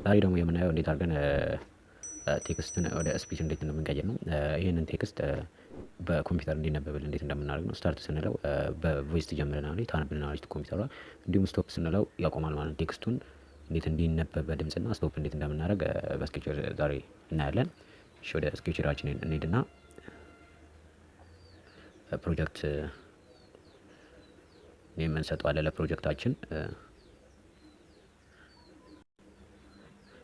ዛሬ ደግሞ የምናየው እንዴት አድርገን ቴክስትን ወደ ስፒች እንዴት እንደምንቀይር ነው። ይህንን ቴክስት በኮምፒውተር እንዲነበብል እንዴት እንደምናደርግ ነው። ስታርት ስንለው በቮይስ ትጀምረናለች፣ ታነብልናለች ኮምፒውተሯ። እንዲሁም ስቶፕ ስንለው ያቆማል ማለት ነው። ቴክስቱን እንዴት እንዲነበብ በድምጽና ስቶፕ እንዴት እንደምናደርግ በስኬቸር ዛሬ እናያለን። እሺ ወደ ስኬቸራችን እንሄድና ፕሮጀክት ኔም እንሰጠዋለን ለፕሮጀክታችን።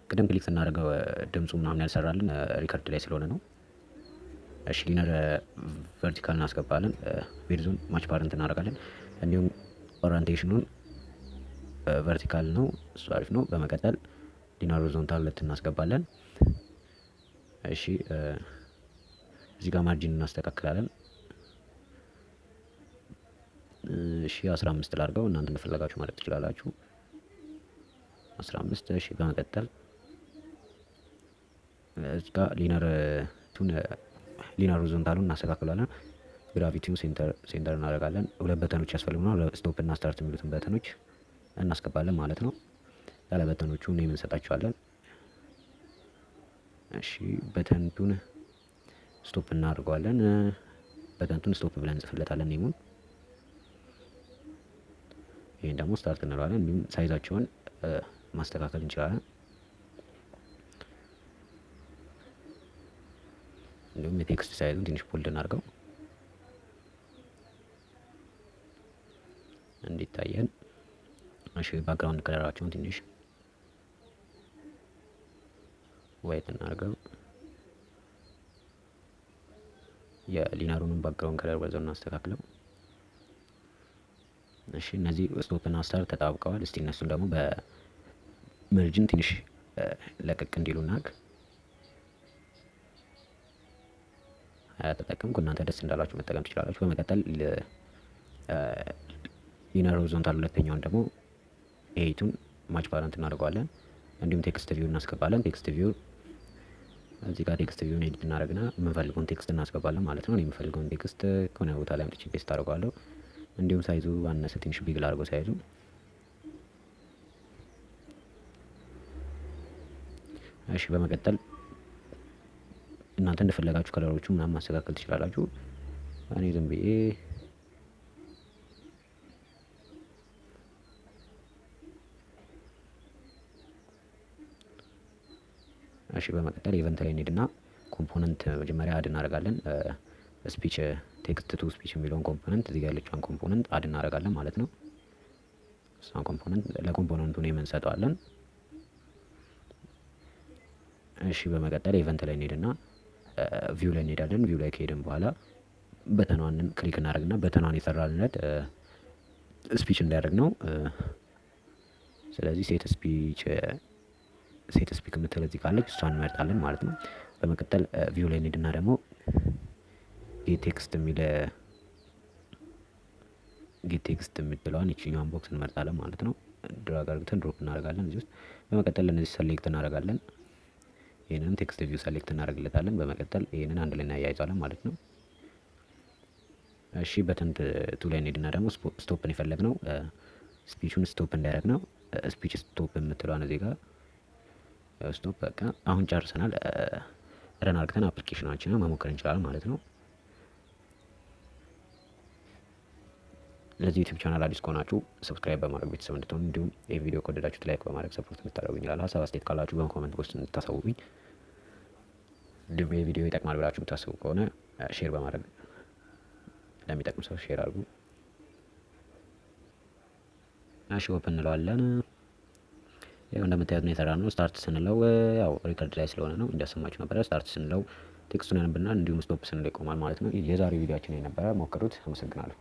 ቅድም ክሊክ ስናደርገው ድምፁ ምናምን ያልሰራልን ሪከርድ ላይ ስለሆነ ነው። እሺ ሊነር ቨርቲካል እናስገባለን። ዊድዙን ማች ፓረንት እናደርጋለን። እንዲሁም ኦሪንቴሽኑን ቨርቲካል ነው፣ እሱ አሪፍ ነው። በመቀጠል ሊነር ሆሪዞንታል 2 እናስገባለን። እሺ እዚህ ጋር ማርጂን እናስተካክላለን። እሺ 15 ላድርገው፣ እናንተ እንደፈለጋችሁ ማለት ትችላላችሁ። 15 እሺ። በመቀጠል እዚህ ጋር ሊነር ሆሪዞንታሉን እናስተካክላለን። ግራቪቲውን ሴንተር እናደርጋለን። 2 በተኖች ያስፈልጉናል። ስቶፕ እና ስታርት የሚሉትን በተኖች እናስገባለን ማለት ነው። ያለ በተኖቹ ኔም እንሰጣቸዋለን። እሺ በተንቱን ስቶፕ እናደርገዋለን። በተንቱን ስቶፕ ብለን እንጽፍለታለን ኔሙን። ይሄን ደግሞ ስታርት እንለዋለን። እንዲሁም ሳይዛቸውን ማስተካከል እንችላለን። እንዲሁም የቴክስት ሳይዙን ትንሽ ቦልድ እናድርገው እንዲታየን። እሺ ባክግራውንድ ከለራቸውን ትንሽ ዋይት እናድርገው። የሊነሩንም ባክግራውንድ ከለር በዛው እናስተካክለው። እሺ እነዚህ ስቶፕ እና ስታርት ተጣብቀዋል። እስቲ እነሱን ደግሞ በመርጅን ትንሽ ለቀቅ እንዲሉ እናድርግ። ተጠቀምኩ፣ እናንተ ደስ እንዳላችሁ መጠቀም ትችላላችሁ። በመቀጠል ሊነር ሆሪዞንታል ሁለተኛውን ደግሞ ኤይቱን ማች ፓረንት እናደርገዋለን። እንዲሁም ቴክስት ቪው እናስገባለን። ቴክስት ቪው እዚህ ጋር ቴክስት ቪውን ኤዲት እናደርግና የምንፈልገውን ቴክስት እናስገባለን ማለት ነው። የምፈልገውን ቴክስት ከሆነ ቦታ ላይ አምጥቼ ፔስት አደርገዋለሁ። እንዲሁም ሳይዙ አነሰ ትንሽ ቢግ ላድርገው ሳይዙ። እሺ በመቀጠል እናንተ እንደፈለጋችሁ ከለሮቹ ምናምን ማስተካከል ትችላላችሁ። እኔ ዝም ብዬ እሺ በመቀጠል ኢቨንት ላይ እንሄድና ኮምፖነንት መጀመሪያ አድ እናደርጋለን። ስፒች ቴክስት ቱ ስፒች የሚለውን ኮምፖነንት እዚህ ጋር ያለችውን ኮምፖነንት አድ እናደርጋለን ማለት ነው። እሷን ኮምፖነንት ለኮምፖነንቱ ኔም እንሰጠዋለን። እሺ በመቀጠል ኢቨንት ላይ እንሄድና ቪው ላይ እንሄዳለን። ቪው ላይ ከሄድን በኋላ በተኗን ክሊክ እናደርግና በተኗን የሰራልነት ስፒች እንዲያደርግ ነው። ስለዚህ ሴት ስፒክ የምትል እዚህ ካለች እሷን እንመርጣለን ማለት ነው። በመቀጠል ቪው ላይ እንሄድና ደግሞ ጌት ቴክስት የምትለዋን ይችኛዋን ቦክስ እንመርጣለን ማለት ነው። ድራግ አድርገን ድሮፕ እናደርጋለን እዚህ ውስጥ። በመቀጠል እነዚህ ሰሌክት እናደርጋለን። ይሄንን ቴክስት ቪው ሰሌክት እናደርግለታለን። በመቀጠል ይሄንን አንድ ላይ እናያይዛለን ማለት ነው። እሺ በተንት ቱ ላይ እንሄድና ደግሞ ስቶፕን የፈለግነው ስፒቹን ስቶፕ እንዲያደርግ ነው። ስፒች ስቶፕ የምትለዋን እዚህ ጋር ስቶፕ። በቃ አሁን ጨርሰናል። ረን አድርገን አፕሊኬሽናችንን መሞከር እንችላለን ማለት ነው። ለዚህ ዩቲዩብ ቻናል አዲስ ከሆናችሁ ሰብስክራይብ በማድረግ ቤተሰብ እንድትሆኑ፣ እንዲሁም ይህ ቪዲዮ ከወደዳችሁት ላይክ በማድረግ ሰፖርት እንድታደርጉኝ ይላል። ሀሳብ አስተያየት ካላችሁ በኮሜንት ውስጥ እንድታሳውቁኝ፣ እንዲሁም ይህ ቪዲዮ ይጠቅማል ብላችሁ የምታስቡ ከሆነ ሼር በማድረግ ለሚጠቅም ሰው ሼር አድርጉ። እሺ ኦፕን እንለዋለን። ያው እንደምታዩት ነው የሰራነው። ስታርት ስንለው ያው ሪከርድ ላይ ስለሆነ ነው እንዲያሰማችሁ ነበረ። ስታርት ስንለው ቴክስቱን ያነብና እንዲሁም ስቶፕ ስንለው ይቆማል ማለት ነው። የዛሬው ቪዲዮአችን የነበረ ሞክሩት። አመሰግናለሁ።